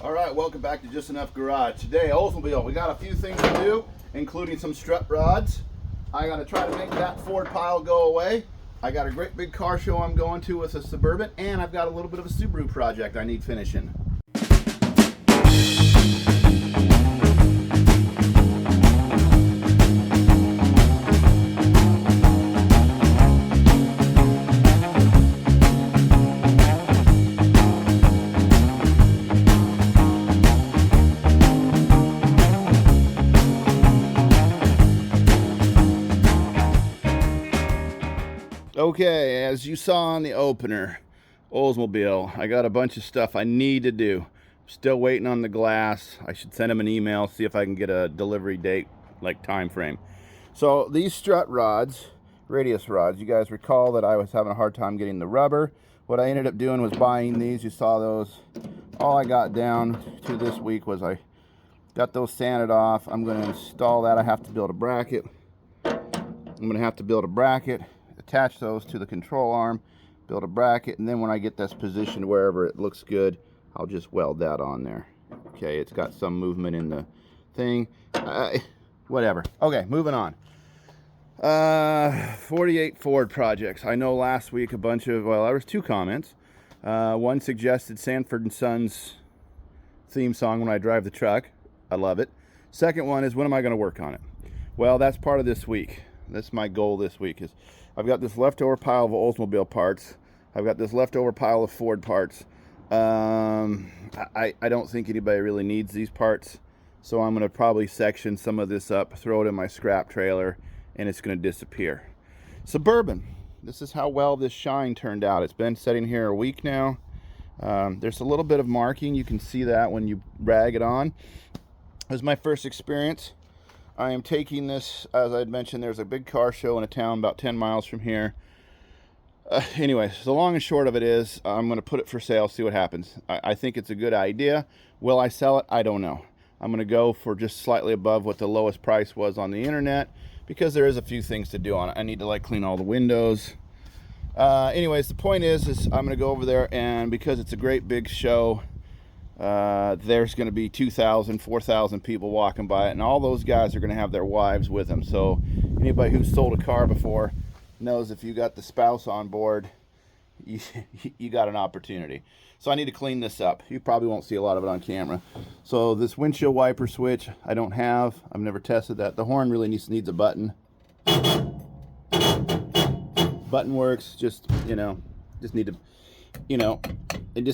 All right, welcome back to Just Enough Garage. Today, Oldsmobile, we got a few things to do, including some strut rods. I gotta try to make that Ford pile go away. I got a great big car show I'm going to with a Suburban, and I've got a little bit of a Subaru project I need finishing. Okay, as you saw in the opener, Oldsmobile, I got a bunch of stuff I need to do. Still waiting on the glass. I should send them an email, see if I can get a delivery date, like time frame. So these strut rods, radius rods, you guys recall that I was having a hard time getting the rubber. What I ended up doing was buying these. You saw those. All I got down to this week was I got those sanded off. I'm going to install that. I have to build a bracket. Attach those to the control arm, build a bracket, and then when I get this positioned wherever it looks good, I'll just weld that on there. Okay, it's got some movement in the thing. Whatever. Okay, moving on. 48 Ford projects. I know last week a bunch of, well, there was two comments. One suggested Sanford & Sons theme song when I drive the truck. I love it. Second one is, when am I going to work on it? Well, that's part of this week. That's my goal this week. Is I've got this leftover pile of Oldsmobile parts. I've got this leftover pile of Ford parts. I don't think anybody really needs these parts, so I'm going to probably section some of this up, throw it in my scrap trailer, and it's going to disappear. Suburban. This is how well this shine turned out. It's been sitting here a week now. There's a little bit of marking. You can see that when you rag it on. It was my first experience. I am taking this, as I'd mentioned, there's a big car show in a town about 10 miles from here. Anyway, the long and short of it is, I'm going to put it for sale, see what happens. I think it's a good idea. Will I sell it? I don't know. I'm going to go for just slightly above what the lowest price was on the internet, because there is a few things to do on it. I need to like clean all the windows. Anyways, the point is I'm going to go over there, and because it's a great big show, there's going to be 2,000, 4,000 people walking by it, and all those guys are going to have their wives with them. So anybody who's sold a car before knows if you got the spouse on board, you got an opportunity. So I need to clean this up. You probably won't see a lot of it on camera. So this windshield wiper switch I don't have. I've never tested that. The horn really needs a button. Button works. Just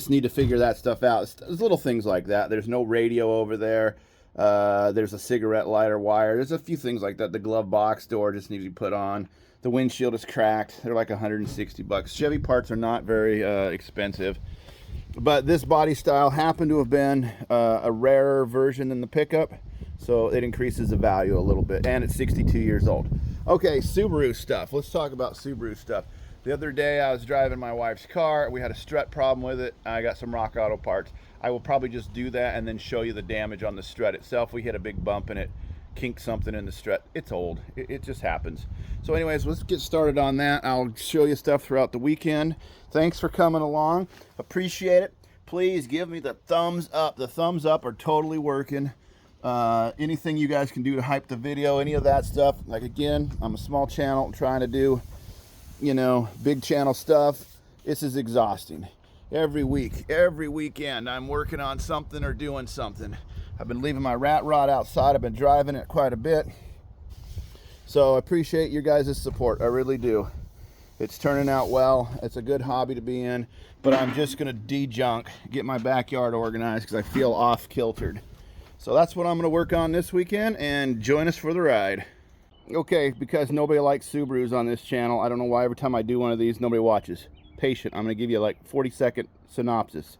need to figure that stuff out. There's little things like that. There's no radio over there. There's a cigarette lighter wire. There's a few things like that. The glove box door just needs to be put on. The windshield is cracked. They're like $160. Chevy parts are not very expensive. But this body style happened to have been a rarer version than the pickup, so it increases the value a little bit. And it's 62 years old. Okay, Subaru stuff. Let's talk about Subaru stuff. The other day I was driving my wife's car. We had a strut problem with it. I got some Rock Auto parts. I will probably just do that and then show you the damage on the strut itself. We hit a big bump and it kinked something in the strut. It's old. It just happens. So anyways, let's get started on that. I'll show you stuff throughout the weekend. Thanks for coming along. Appreciate it. Please give me the thumbs up. The thumbs up are totally working. Anything you guys can do to hype the video, any of that stuff. Like, again, I'm a small channel. I'm trying to do big channel stuff. This is exhausting. Every week, every weekend, I'm working on something or doing something. I've been leaving my rat rod outside. I've been driving it quite a bit. So I appreciate your guys' support. I really do. It's turning out well. It's a good hobby to be in, but I'm just gonna de-junk, get my backyard organized because I feel off-kiltered. So that's what I'm gonna work on this weekend, and join us for the ride. Okay, because nobody likes Subarus on this channel, I don't know why every time I do one of these, nobody watches. Patient, I'm going to give you like 40-second synopsis.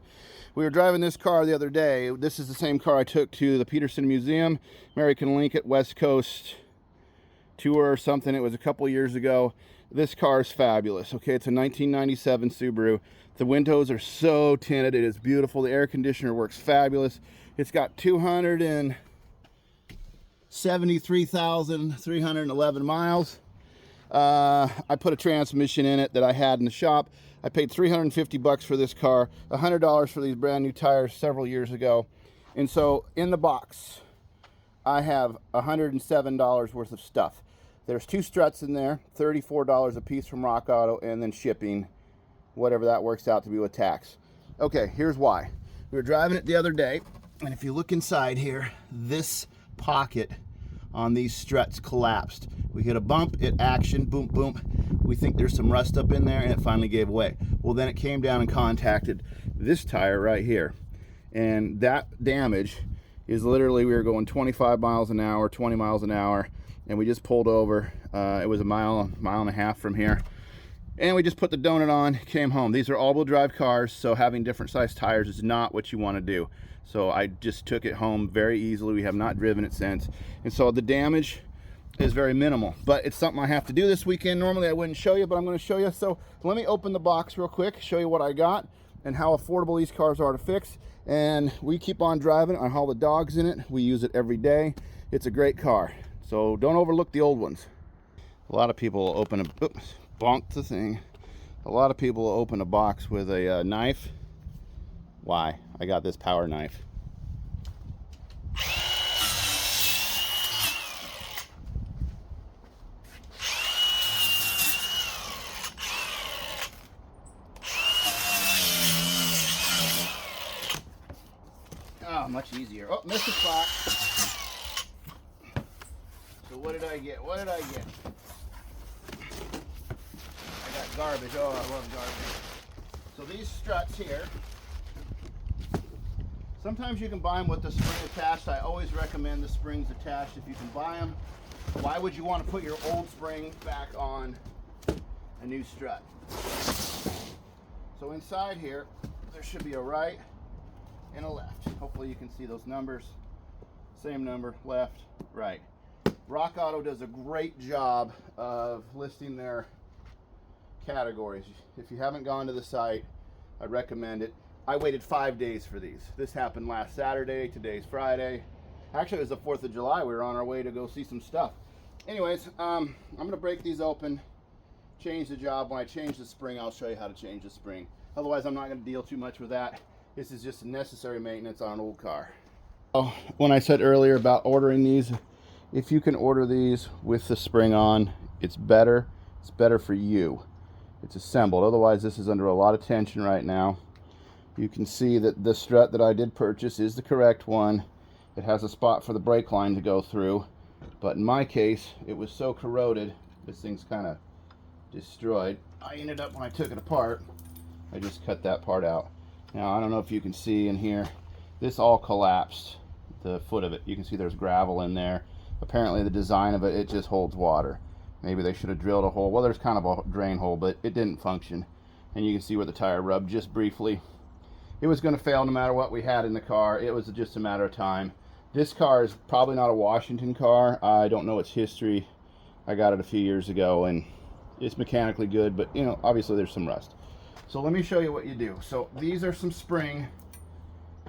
We were driving this car the other day. This is the same car I took to the Peterson Museum, American Lincoln West Coast tour or something. It was a couple years ago. This car is fabulous. Okay, it's a 1997 Subaru. The windows are so tinted. It is beautiful. The air conditioner works fabulous. It's got 273,311 miles. I put a transmission in it that I had in the shop. I paid $350 for this car, $100 for these brand new tires several years ago. And so in the box, I have $107 worth of stuff. There's 2 struts in there, $34 a piece from Rock Auto, and then shipping, whatever that works out to be with tax. Okay, here's why. We were driving it the other day, and if you look inside here, this pocket on these struts collapsed. We hit a bump, it action, boom, boom. We think there's some rust up in there, and it finally gave way. Well, then it came down and contacted this tire right here. And that damage is literally, we were going 25 miles an hour, 20 miles an hour, and we just pulled over. It was a mile and a half from here. And we just put the donut on, came home. These are all-wheel drive cars, so having different size tires is not what you want to do. So I just took it home very easily. We have not driven it since. And so the damage is very minimal, but it's something I have to do this weekend. Normally I wouldn't show you, but I'm going to show you. So let me open the box real quick, show you what I got and how affordable these cars are to fix. And we keep on driving. I haul the dogs in it. We use it every day. It's a great car. So don't overlook the old ones. A lot of people open a, oops, bonked the thing. A lot of people open a box with a knife. Why? I got this power knife. Oh, much easier. Oh, missed a spot. So what did I get? What did I get? I got garbage. Oh, I love garbage. So these struts here, sometimes you can buy them with the spring attached. I always recommend the springs attached if you can buy them. Why would you want to put your old spring back on a new strut? So inside here, there should be a right and a left. Hopefully you can see those numbers. Same number, left, right. Rock Auto does a great job of listing their categories. If you haven't gone to the site, I'd recommend it. I waited 5 days for these. This happened last Saturday, today's Friday. Actually, it was the 4th of July. We were on our way to go see some stuff. Anyways, I'm gonna break these open, change the job. When I change the spring, I'll show you how to change the spring. Otherwise, I'm not gonna deal too much with that. This is just necessary maintenance on an old car. Oh, when I said earlier about ordering these, if you can order these with the spring on, it's better. It's better for you. It's assembled. Otherwise, this is under a lot of tension right now. You can see that the strut that I did purchase is the correct one. It has a spot for the brake line to go through. But in my case, it was so corroded, this thing's kind of destroyed. I ended up, when I took it apart, I just cut that part out. Now, I don't know if you can see in here, this all collapsed, the foot of it. You can see there's gravel in there. Apparently the design of it, it just holds water. Maybe they should have drilled a hole. Well, there's kind of a drain hole, but it didn't function. And you can see where the tire rubbed just briefly. It was going to fail no matter what we had in the car. It was just a matter of time. This car is probably not a Washington car. I don't know its history. I got it a few years ago, and it's mechanically good, but you know, obviously there's some rust. So let me show you what you do. So these are some spring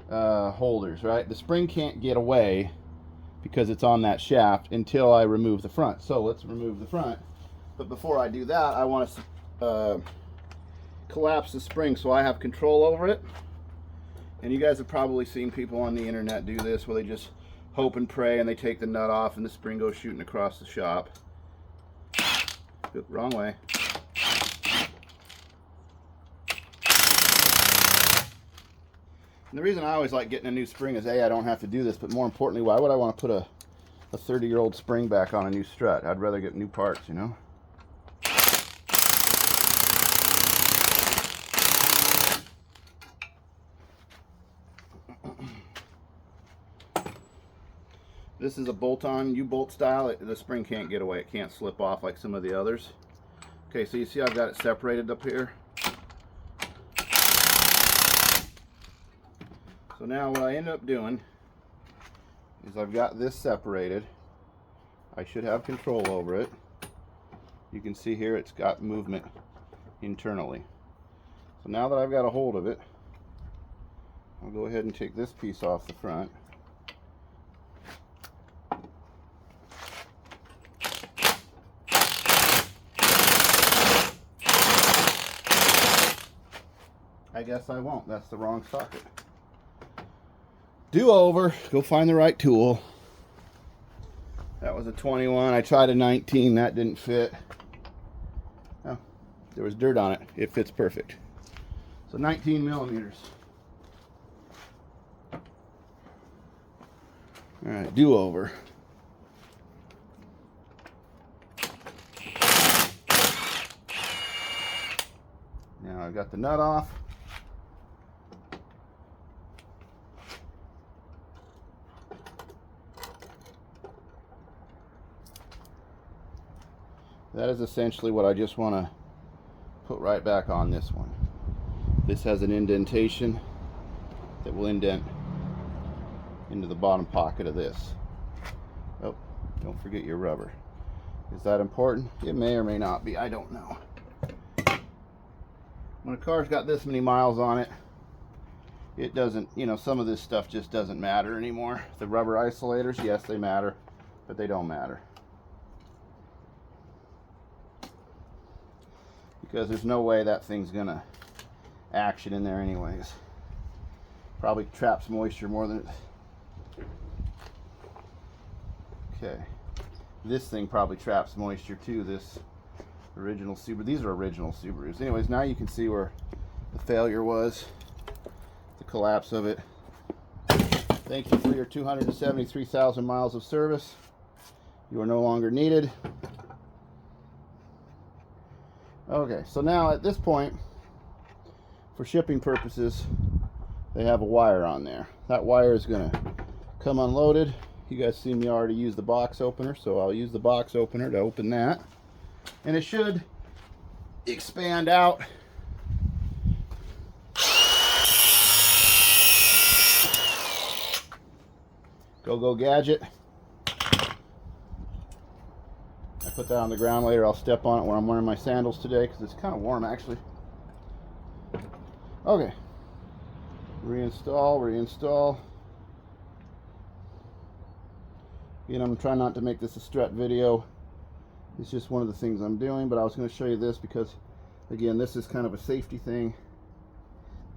holders, right? The spring can't get away because it's on that shaft until I remove the front. So let's remove the front. But before I do that, I want to collapse the spring so I have control over it. And you guys have probably seen people on the internet do this where they just hope and pray and they take the nut off and the spring goes shooting across the shop. Oop, wrong way. And the reason I always like getting a new spring is A, I don't have to do this, but more importantly, why would I want to put a 30-year-old spring back on a new strut? I'd rather get new parts, you know? This is a bolt-on U-bolt style. The spring can't get away. It can't slip off like some of the others. Okay, so you see I've got it separated up here. So now what I end up doing is I've got this separated. I should have control over it. You can see here it's got movement internally. So now that I've got a hold of it, I'll go ahead and take this piece off the front. I guess I won't. That's the wrong socket. Do over. Go find the right tool. That was a 21. I tried a 19. That didn't fit. Oh, there was dirt on it. It fits perfect. So 19 millimeters. All right, do over. Now I got the nut off. That is essentially what I just want to put right back on this one. This has an indentation that will indent into the bottom pocket of this. Oh, don't forget your rubber. Is that important? It may or may not be. I don't know. When a car's got this many miles on it, it doesn't, you know, some of this stuff just doesn't matter anymore. The rubber isolators, yes, they matter, but they don't matter. Because there's no way that thing's gonna action in there anyways. Probably traps moisture more than it. Okay. This thing probably traps moisture too, this original Subaru. These are original Subarus. Anyways, now you can see where the failure was, the collapse of it. Thank you for your 273,000 miles of service. You are no longer needed. Okay, so now at this point, for shipping purposes, they have a wire on there. That wire is going to come unloaded. You guys see me already use the box opener, so I'll use the box opener to open that. And it should expand out. Go gadget. I put that on the ground later. I'll step on it when I'm wearing my sandals today because it's kind of warm actually. Okay. Reinstall. You know, I'm trying not to make this a strut video. It's just one of the things I'm doing, but I was going to show you this because, again, this is kind of a safety thing.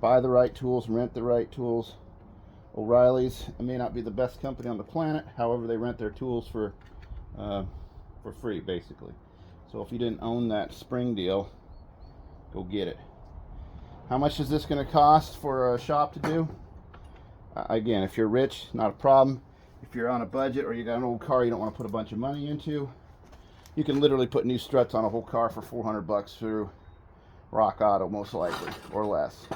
Buy the right tools, rent the right tools. O'Reilly's, it may not be the best company on the planet, however, they rent their tools for free, basically. So if you didn't own that spring deal, go get it. How much is this going to cost for a shop to do? Again, if you're rich, not a problem. If you're on a budget or you got an old car you don't want to put a bunch of money into, you can literally put new struts on a whole car for 400 bucks through Rock Auto, most likely, or less.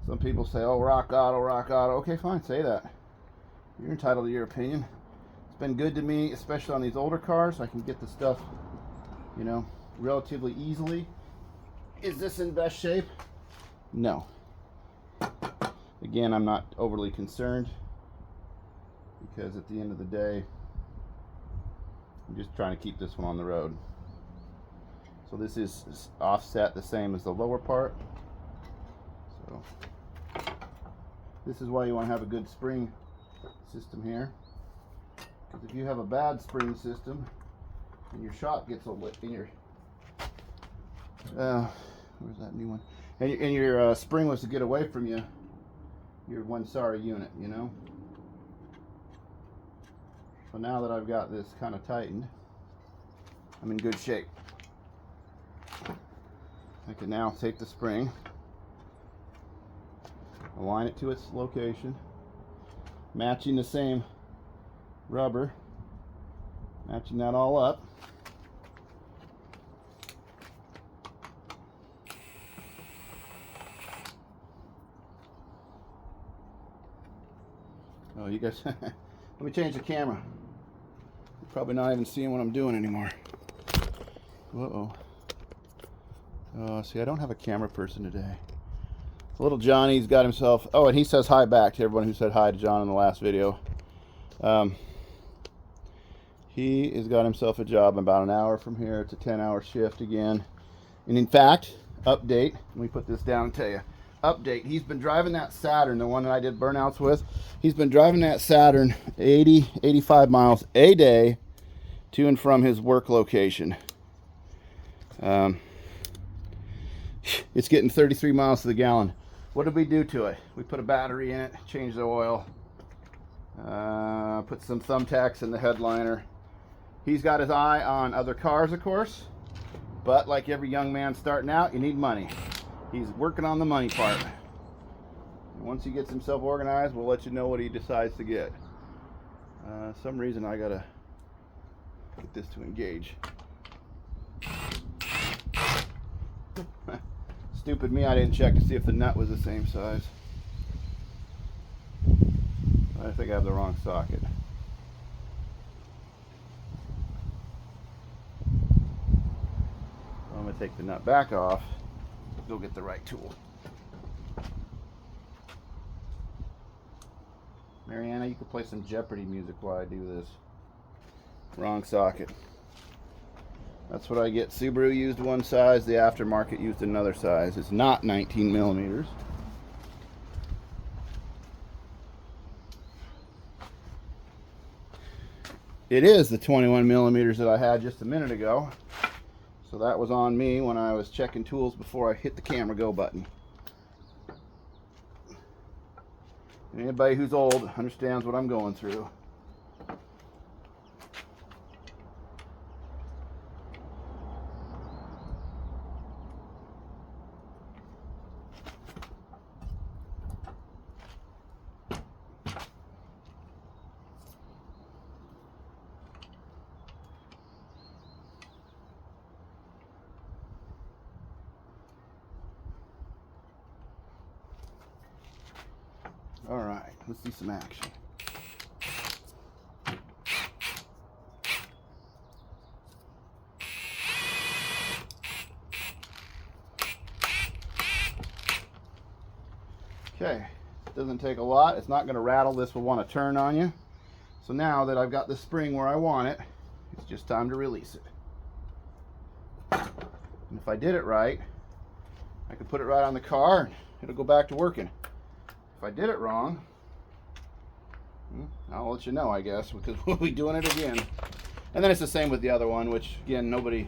Some people say, oh, Rock Auto, Rock Auto. Okay, fine, say that. You're entitled to your opinion. It's been good to me, especially on these older cars. I can get the stuff, you know, relatively easily. Is this in best shape? No. Again, I'm not overly concerned because at the end of the day, I'm just trying to keep this one on the road. So this is offset the same as the lower part. So this is why you want to have a good spring system here. Because if you have a bad spring system and your shop gets a lick in your where's that new one? And your spring was to get away from you, you're one sorry unit, you know. So now that I've got this kind of tightened, I'm in good shape. I can now take the spring, align it to its location, matching the same rubber, matching that all up. Oh, you guys, let me change the camera. You're probably not even seeing what I'm doing anymore. Uh-oh. See, I don't have a camera person today. Little Johnny's got himself, oh, and he says hi back to everyone who said hi to John in the last video. He has got himself a job about an hour from here. It's a 10-hour shift again. And in fact, update, let me put this down and tell you. Update, he's been driving that Saturn, the one that I did burnouts with. He's been driving that Saturn 80, 85 miles a day to and from his work location. It's getting 33 miles to the gallon. What did we do to it? We put a battery in it, changed the oil, put some thumbtacks in the headliner. He's got his eye on other cars, of course, but like every young man starting out, you need money. He's working on the money part. And once he gets himself organized, we'll let you know what he decides to get. Some reason I gotta get this to engage. Stupid me, I didn't check to see if the nut was the same size. I think I have the wrong socket. I'm going to take the nut back off, go get the right tool. Mariana, you could play some Jeopardy music while I do this. Wrong socket. That's what I get. Subaru used one size, the aftermarket used another size. It's not 19 millimeters. It is the 21 millimeters that I had just a minute ago. So that was on me when I was checking tools before I hit the camera go button. And anybody who's old understands what I'm going through. All right, let's see some action. Okay, it doesn't take a lot. It's not going to rattle. This will want to turn on you. So now that I've got the spring where I want it, it's just time to release it. And if I did it right, I could put it right on the car and it'll go back to working. If I did it wrong, I'll let you know, I guess, because we'll be doing it again. And then it's the same with the other one, which again, nobody's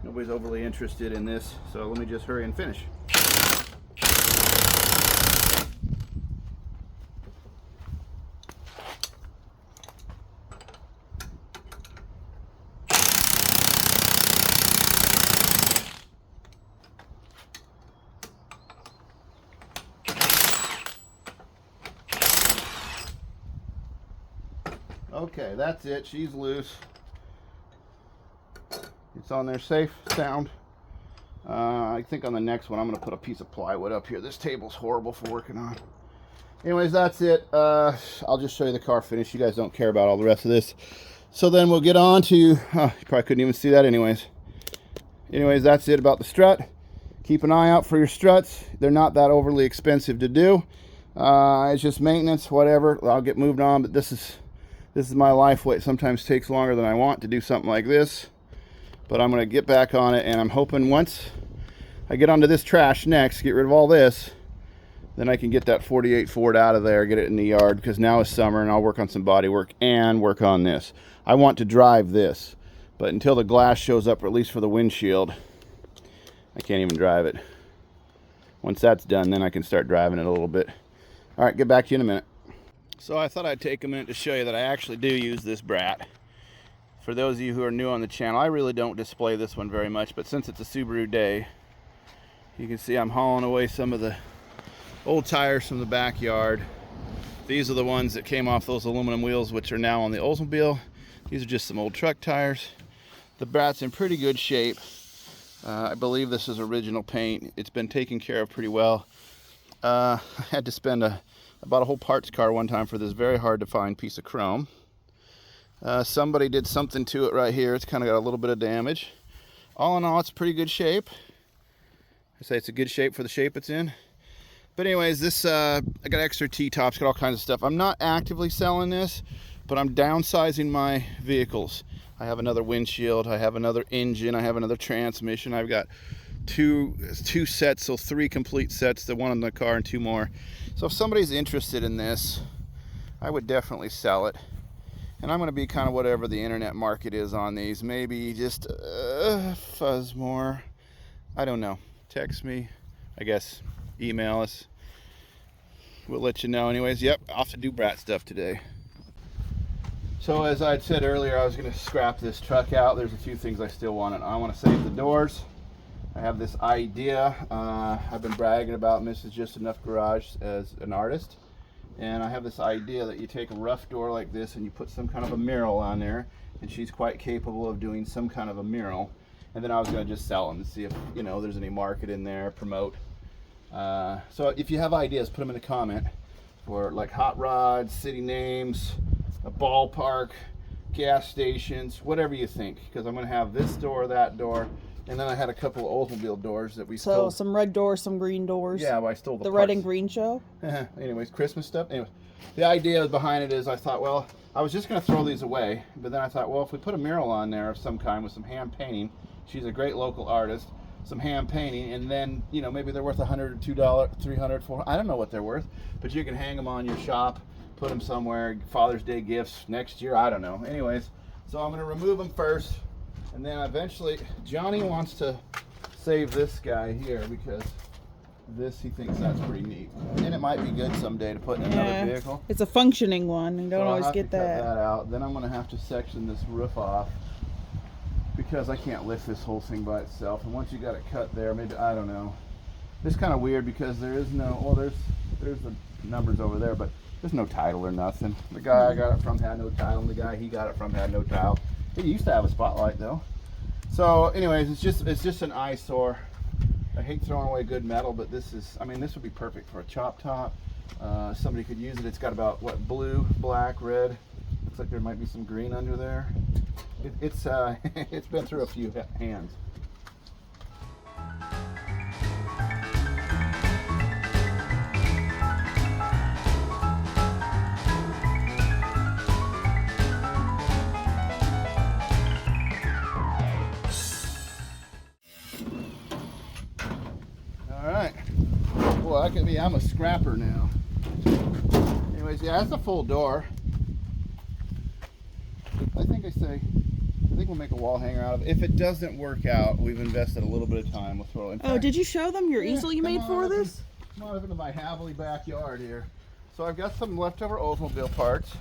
overly interested in this. So let me just hurry and finish. Okay, that's it. She's loose. It's on there safe, sound. I think on the next one I'm going to put a piece of plywood up here. This table's horrible for working on. Anyways, that's it. I'll just show you the car finish. You guys don't care about all the rest of this. So then we'll get on to... you probably couldn't even see that anyways. Anyways, that's it about the strut. Keep an eye out for your struts. They're not that overly expensive to do. It's just maintenance, whatever. I'll get moved on, but this is my life. It sometimes takes longer than I want to do something like this, but I'm going to get back on it, and I'm hoping once I get onto this trash next, get rid of all this, then I can get that 48 Ford out of there, get it in the yard, because now it's summer and I'll work on some body work and work on this. I want to drive this, but until the glass shows up, or at least for the windshield, I can't even drive it. Once that's done, then I can start driving it a little bit. All right, get back to you in a minute. So I thought I'd take a minute to show you that I actually do use this Brat. For those of you who are new on the channel, I really don't display this one very much, but since it's a Subaru day, you can see I'm hauling away some of the old tires from the backyard. These are the ones that came off those aluminum wheels, which are now on the Oldsmobile. These are just some old truck tires. The Brat's in pretty good shape. I believe this is original paint. It's been taken care of pretty well. I had to spend I bought a whole parts car one time for this very hard to find piece of chrome. Somebody did something to it right here. It's kind of got a little bit of damage. All in all, it's pretty good shape. I say it's a good shape for the shape it's in. But anyways, this I got extra T-tops, got all kinds of stuff. I'm not actively selling this, but I'm downsizing my vehicles. I have another windshield, I have another engine, I have another transmission. I've got two sets, so 3 complete sets, the one in the car and 2 more. So if somebody's interested in this, I would definitely sell it. And I'm going to be kind of whatever the internet market is on these. Maybe just fuzz more. I don't know. text me, I guess email us. We'll let you know. Anyways, yep, off to do Brat stuff today. So as I had said earlier, I was going to scrap this truck out. There's a few things I still want. I want to save the doors. I have this idea. I've been bragging about Mrs. Just Enough Garage as an artist. And I have this idea that you take a rough door like this and you put some kind of a mural on there. And she's quite capable of doing some kind of a mural. And then I was going to just sell them to see if, you know, there's any market in there, promote. So if you have ideas, put them in a comment for like hot rods, city names, a ballpark, gas stations, whatever you think. Because I'm going to have this door, that door. And then I had a couple of Oldsmobile doors that we stole. So some red doors, some green doors. Yeah, well, I stole the parts. Red and green show. Anyways, Christmas stuff. Anyway, the idea behind it is I thought, well, I was just going to throw these away. But then I thought, well, if we put a mural on there of some kind with some hand painting, she's a great local artist, some hand painting, and then, you know, maybe they're worth $100, $2, $300, $400. I don't know what they're worth. But you can hang them on your shop, put them somewhere, Father's Day gifts next year. I don't know. Anyways, so I'm going to remove them first. And then eventually, Johnny wants to save this guy here because this, he thinks that's pretty neat. And it might be good someday to put in another vehicle. It's a functioning one. You don't always get get that. Cut that out. Then I'm going to have to section this roof off because I can't lift this whole thing by itself. And once you got it cut there, maybe, I don't know. It's kind of weird because there is no, well, there's the numbers over there, but there's no title or nothing. The guy I got it from had no title, and the guy he got it from had no title. It used to have a spotlight though. So anyways, it's just an eyesore. I hate throwing away good metal, but this is, I mean, this would be perfect for a chop top. Somebody could use it. It's got about, what, blue, black, red. Looks like there might be some green under there. It's it's been through a few hands. Well, that could be, I'm a scrapper now. Anyways, yeah, that's a full door. I think we'll make a wall hanger out of it. If it doesn't work out, we've invested a little bit of time. We'll throw it in. Oh, did you show them your easel you made for this? Come on up into my Havely backyard here. So I've got some leftover Oldsmobile parts,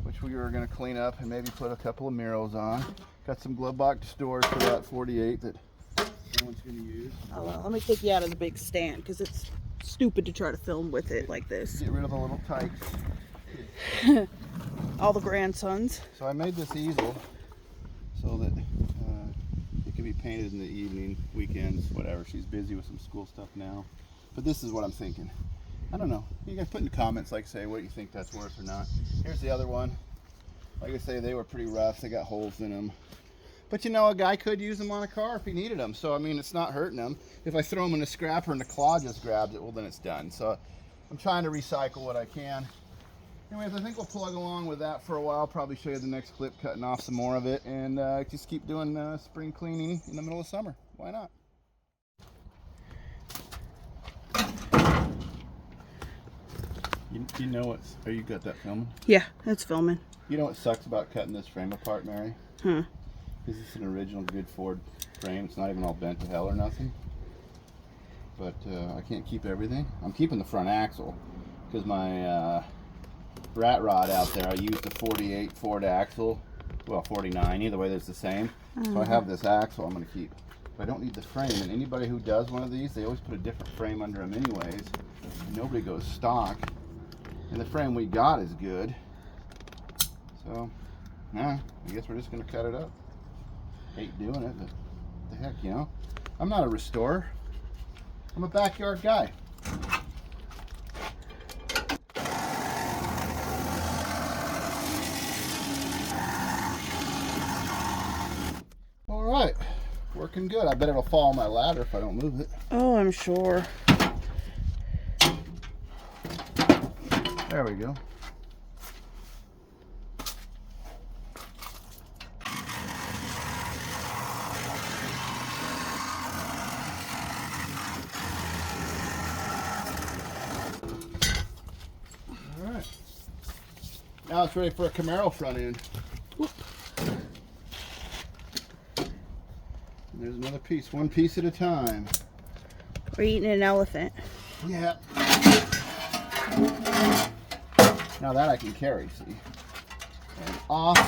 which we were going to clean up and maybe put a couple of murals on. Got some glove box doors for that 48 that no one's going to use. Oh, well, let me take you out of the big stand because it's stupid to try to film with it like this. Get rid of the little tykes. All the grandsons. So I made this easel so that it can be painted in the evening, weekends, whatever. She's busy with some school stuff now. But this is what I'm thinking. I don't know. You guys put in the comments, like, say what you think that's worth or not. Here's the other one. Like I say, they were pretty rough. They got holes in them. But you know, a guy could use them on a car if he needed them. So, I mean, it's not hurting them. If I throw them in a scrapper and the claw just grabs it, well, then it's done. So I'm trying to recycle what I can. Anyways, I think we'll plug along with that for a while. Probably show you the next clip, cutting off some more of it. And just keep doing spring cleaning in the middle of summer. Why not? You know what's... Oh, you got that filming? Yeah, it's filming. You know what sucks about cutting this frame apart, Mary? This is an original good Ford frame. It's not even all bent to hell or nothing. But I can't keep everything. I'm keeping the front axle because my rat rod out there, I used the 48 Ford axle. Well, 49, either way, it's the same. So I have this axle I'm going to keep. But I don't need the frame. And anybody who does one of these, they always put a different frame under them anyways. Nobody goes stock. And the frame we got is good. So, yeah, I guess we're just going to cut it up. Hate doing it, but the heck, you know. I'm not a restorer. I'm a backyard guy. All right, working good. I bet it'll fall on my ladder if I don't move it. Oh, I'm sure. There we go. Now it's ready for a Camaro front end. Whoop. And there's another piece, one piece at a time. We're eating an elephant. Yeah. Now that I can carry, see. And off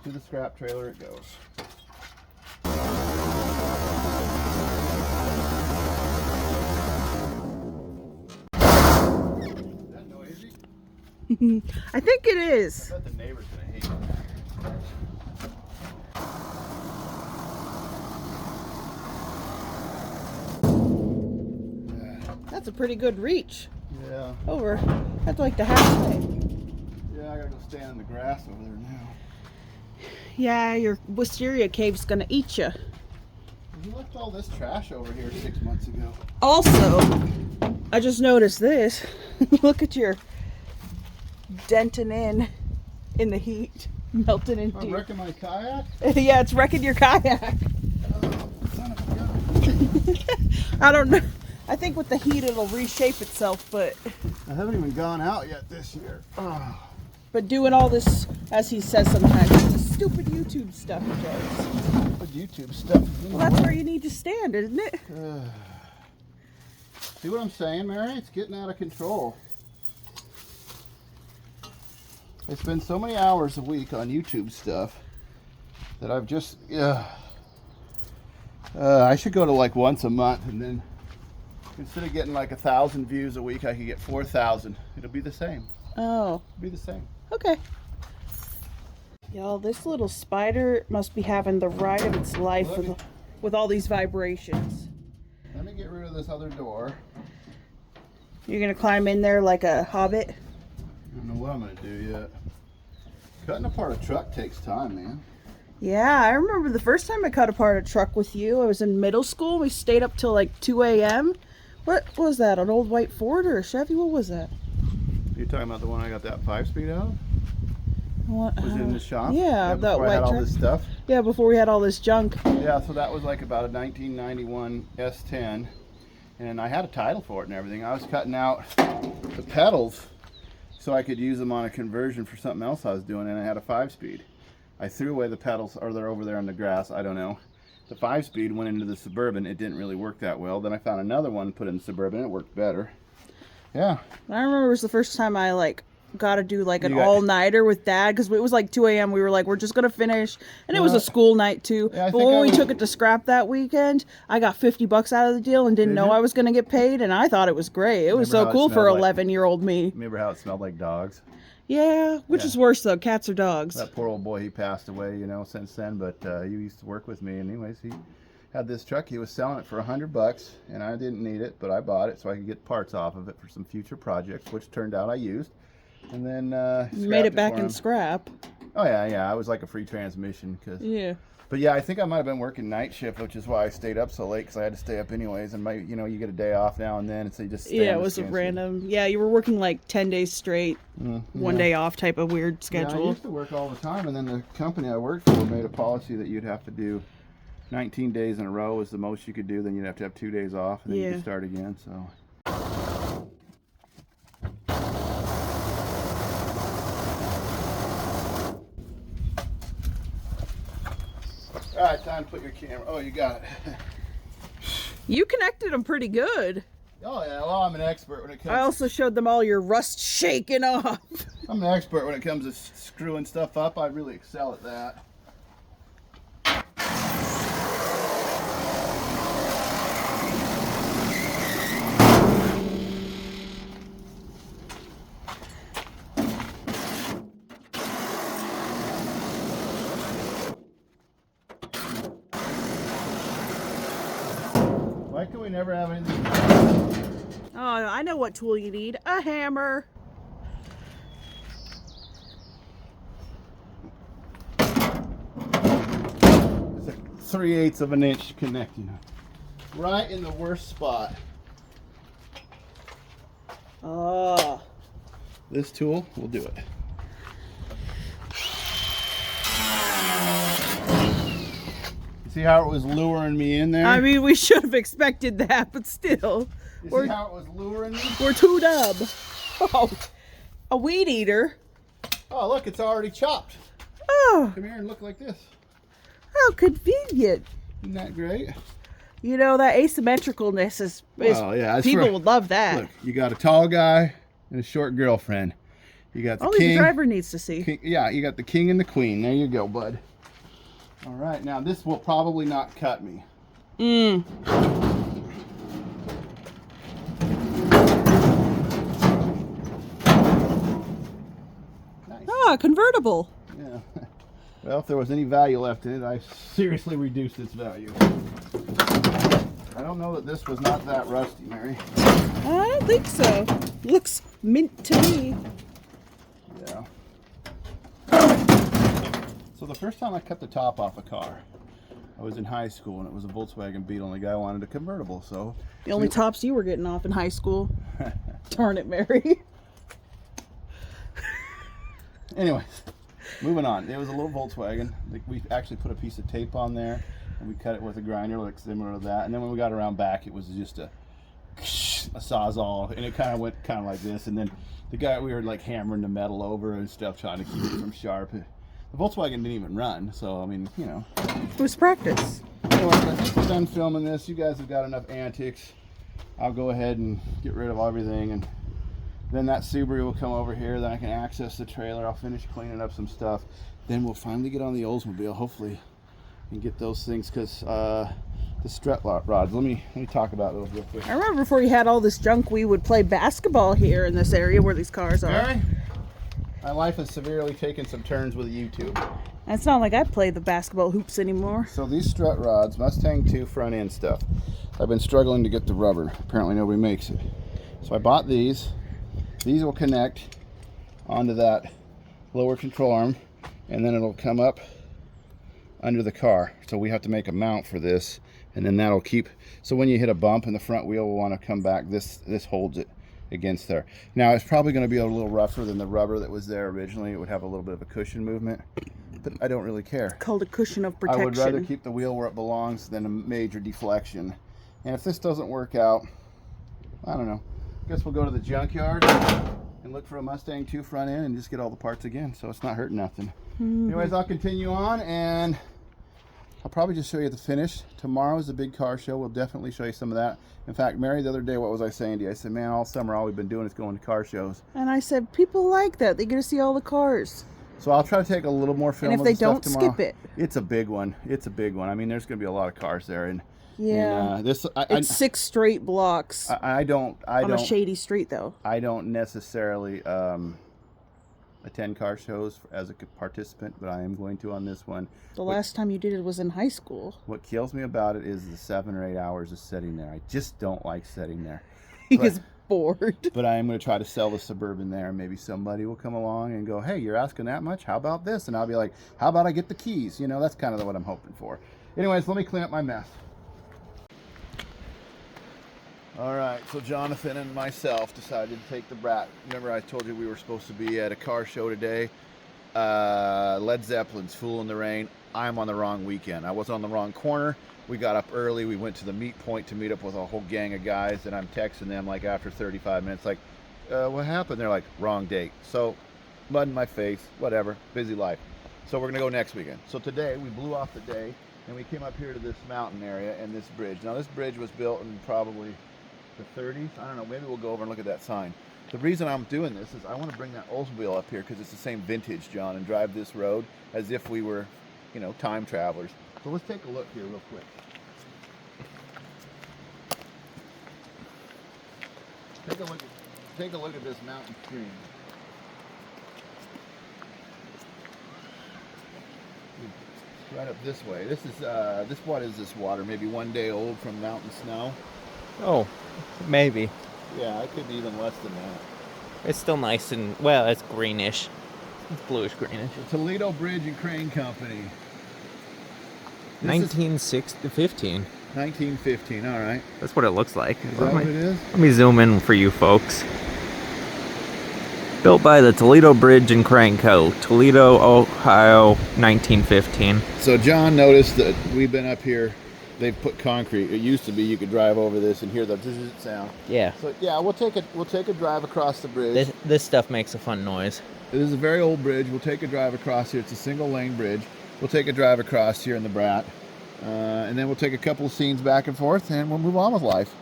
to the scrap trailer it goes. Is that noisy? I think it is. I bet the neighbor's gonna hate it. That's a pretty good reach. Yeah. Over. That's like the halfway. Yeah, I gotta go stand in the grass over there now. Yeah, your wisteria cave's gonna eat you. You left all this trash over here 6 months ago. Also, I just noticed this. Look at your denting in the heat, melting into. I'm wrecking my kayak? Yeah, it's wrecking your kayak. Oh, son of a gun. I don't know. I think with the heat it'll reshape itself, but I haven't even gone out yet this year. Oh. but doing all this, as he says sometimes, this stupid YouTube stuff he does. Stupid YouTube stuff. Well, that's where you need to stand, isn't it? See what I'm saying, Mary? It's getting out of control. I spend so many hours a week on YouTube stuff that I've just, I should go to like once a month, and then instead of getting like 1,000 views a week, I could get 4,000. It'll be the same. Oh. It'll be the same. Okay. Y'all, this little spider must be having the ride of its life with all these vibrations. Let me get rid of this other door. You're gonna climb in there like a hobbit? I don't know what I'm gonna do yet. Cutting apart a truck takes time, man. Yeah, I remember the first time I cut apart a truck with you. I was in middle school. We stayed up till like 2 a.m. What was that? An old white Ford or a Chevy? What was that? You're talking about the one I got that 5-speed out of? What, Was it in the shop? Yeah, that before I white had all truck. this stuff. Yeah, before we had all this junk. Yeah, so that was like about a 1991 S10, and I had a title for it and everything. I was cutting out the pedals so I could use them on a conversion for something else I was doing, and I had a 5-speed. I threw away the pedals, or they're over there on the grass, I don't know. The 5-speed went into the Suburban. It didn't really work that well. Then I found another one, put in the Suburban, it worked better. Yeah. I remember it was the first time I like got to do like an all-nighter with Dad, because it was like 2 a.m. We were like, we're just gonna finish, and it was a school night too. Yeah, but when we took it to scrap that weekend, I got $50 out of the deal and didn't know I was gonna get paid, and I thought it was great. It was so cool for 11-year-old me. Remember how it smelled like dogs? Yeah, which is worse though, cats or dogs? That poor old boy, he passed away, you know, since then, but he used to work with me. Anyways, he had this truck. He was selling it for $100, and I didn't need it, but I bought it so I could get parts off of it for some future projects, which turned out I used. And then you made it back in scrap. Oh yeah, I was like a free transmission. Yeah. But yeah, I think I might have been working night shift, which is why I stayed up so late, because I had to stay up anyways. And you know, you get a day off now and then, and so you just stay it was a random. Yeah, you were working like 10 days straight, one day off type of weird schedule. Yeah, I used to work all the time, and then the company I worked for made a policy that you'd have to do 19 days in a row is the most you could do. Then you'd have to have 2 days off, and then you could start again. So. All right, time to put your camera. Oh, you got it. You connected them pretty good. Oh yeah, well, I'm an expert when it comes. I also showed them all your rust shaking off. I'm an expert when it comes to screwing stuff up. I really excel at that. Why can we never have anything? Oh, I know what tool you need. A hammer. It's a 3/8 of an inch connecting it. Right in the worst spot. Oh. This tool will do it. See how it was luring me in there? I mean, we should have expected that, but still. You see how it was luring me? We're too dumb. Oh, a weed eater. Oh, look, it's already chopped. Oh, Come here and look like this. how convenient. Isn't that great? You know, that asymmetricalness is Well, yeah, that's people for- would love that. Look, you got a tall guy and a short girlfriend. You got the Only king. the driver needs to see. King, yeah, you got the king and the queen. There you go, bud. All right, now this will probably not cut me. Mm. Nice. Ah, convertible. Yeah. Well, if there was any value left in it, I seriously reduced its value. I don't know that this was not that rusty, Mary. I don't think so. Looks mint to me. Yeah. So the first time I cut the top off a car, I was in high school and it was a Volkswagen Beetle and the guy wanted a convertible, so... The only tops you were getting off in high school. Darn it, Mary. Anyways, moving on. It was a little Volkswagen. We actually put a piece of tape on there and we cut it with a grinder, like similar to that. And then when we got around back, it was just a sawzall, and it kind of went kind of like this. And then the guy, we were like hammering the metal over and stuff, trying to keep it from sharp. The Volkswagen didn't even run, so I mean, you know. It was practice. Anyway, I think we're done filming this. You guys have got enough antics. I'll go ahead and get rid of everything, and then that Subaru will come over here. Then I can access the trailer. I'll finish cleaning up some stuff. Then we'll finally get on the Oldsmobile, hopefully, and get those things, because the strut rods. Let me talk about those real quick. I remember before you had all this junk, we would play basketball here in this area where these cars are. Mary, my life has severely taken some turns with YouTube. And it's not like I play the basketball hoops anymore. So these strut rods, Mustang 2 front end stuff, I've been struggling to get the rubber. Apparently nobody makes it. So I bought these. These will connect onto that lower control arm, and then it'll come up under the car. So we have to make a mount for this, and then that'll keep, so when you hit a bump and the front wheel will want to come back, this holds it against there. Now it's probably going to be a little rougher than the rubber that was there originally. It would have a little bit of a cushion movement, but I don't really care. Called a cushion of protection. I would rather keep the wheel where it belongs than a major deflection. And if this doesn't work out, I don't know. I guess we'll go to the junkyard and look for a Mustang 2 front end and just get all the parts again, so it's not hurting nothing. Anyways, I'll continue on, and I'll probably just show you the finish. Tomorrow is a big car show. We'll definitely show you some of that. In fact, Mary, the other day, what was I saying to you? I said, man, all summer, all we've been doing is going to car shows. And I said, people like that. They get to see all the cars. So I'll try to take a little more film And if of they the stuff don't, tomorrow. skip it. It's a big one. It's a big one. I mean, there's going to be a lot of cars there. And Yeah. and, this, It's 6 straight blocks I don't on a shady street, though. I don't necessarily attend car shows as a participant, but I am going to on this one. The last time you did it was in high school. What kills me about it is the 7 or 8 hours of sitting there. I just don't like sitting there. He But- is bored. But I am going to try to sell the Suburban there. Maybe somebody will come along and go, hey, you're asking that much? How about this? And I'll be like, how about I get the keys? You know, that's kind of what I'm hoping for. Anyways, let me clean up my mess. All right, so Jonathan and myself decided to take the Brat. Remember I told you we were supposed to be at a car show today? Led Zeppelin's Fool in the Rain. I'm on the wrong weekend. I was on the wrong corner. We got up early. We went to the meet point to meet up with a whole gang of guys, and I'm texting them like after 35 minutes, like, what happened? They're like, wrong date. So, mud in my face, whatever, busy life. So we're gonna go next weekend. So today we blew off the day, and we came up here to this mountain area and this bridge. Now this bridge was built in probably the 30s. I don't know, maybe we'll go over and look at that sign. The reason I'm doing this is I want to bring that Oldsmobile up here because it's the same vintage, John, and drive this road as if we were, you know, time travelers. So let's take a look here real quick. Take a look at this mountain stream. Right up this way. This is what is this water? Maybe 1 day old from mountain snow. Oh, maybe. Yeah, it could be even less than that. It's still nice and, well, it's greenish. It's bluish greenish. The Toledo Bridge and Crane Company. 1915. 1915, all right. That's what it looks like. Is that what it is? Let me zoom in for you folks. Built by the Toledo Bridge and Crane Co., Toledo, Ohio, 1915. So John noticed that we've been up here. They've put concrete. It used to be you could drive over this and hear the zzz sound. Yeah. So yeah, we'll take a drive across the bridge. This stuff makes a fun noise. It is a very old bridge. We'll take a drive across here. It's a single lane bridge. We'll take a drive across here in the Brat. And then we'll take a couple of scenes back and forth, and we'll move on with life.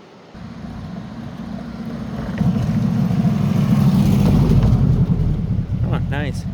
Oh, nice.